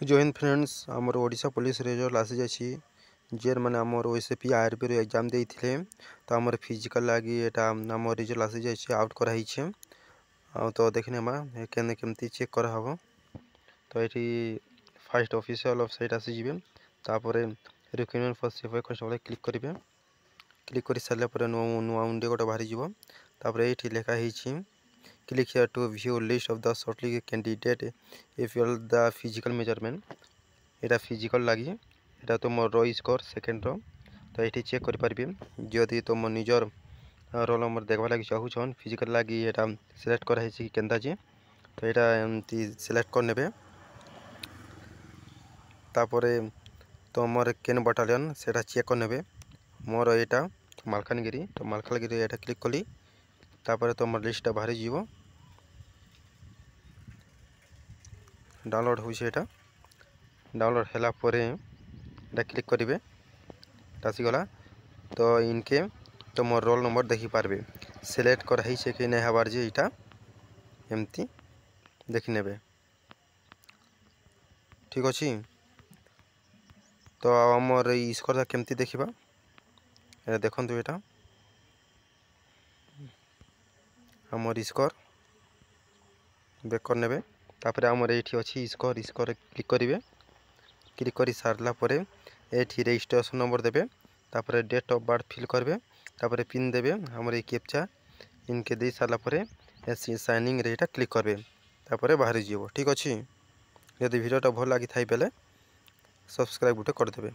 जय हिंद फ्रेंड्स आमर Odisha police result आसी जाइए जेर मैंने आमर ओएसपी आरपी रो एग्जाम देते तो आमर फिजिकल लगी एटा आम रिजल्ट आसी जाइए आउट कराई तो देखने केने केमती चेक करा हबो तो ये फास्ट ऑफिशियल वेबसाइट आसीजे तापर रिक्रुटमेंट फॉर सिपाही कांस्टेबल क्लिक करेंगे क्लिक कर सारे नुआ उंडे गोटे बाहरी तापर ये लिखा है click here to view list of the shortlisted candidate if you the physical measurement Etah physical लगी एटा तुम रो स्कोर सेकेंड रो तो ये चेक कर पारे जदि तुम निजर रोल नंबर देखा लगी चाहून फिजिकल लगी एटा सिलेक्ट कराई कि केनता जे तो यहाँ एमती सिलेक्ट करने तापर तुम केन बटालियन से चेक करने मोर यहाँ मालकानगिरी तो मालकानगिरी यहाँ क्लिक कली तापर तुम लिस्ट बाहरी जीव डाउनलोड होइछे एटा डाउनलोड होला परे एटा क्लिक करेंगे आसीगला तो इनके तुम रोल नंबर देखी पारबे सिलेक्ट कराई छे कि नहीं हबार जे इटा एमती देखि नेबे ठीक अछि तो आमर स्कोर केमती देखिबा ए देखंतु एटा आमर स्कोर बेक कर नेबे तापर आमर एठी अछि स्कोर स्कोर क्लिक करेंगे क्लिक कर सारला परे एठी रजिस्ट्रेशन नंबर देबे तापर डेट ऑफ बर्थ फिल करबे तापर पिन देबे हमर ए कैप्चा इनके दे सारला परे साइनिंग रे एटा क्लिक करबे तापर बाहर जीवो ठीक अछि यदि वीडियोटा भल लागि थाई बेले सब्सक्राइब गुटे कर देबे।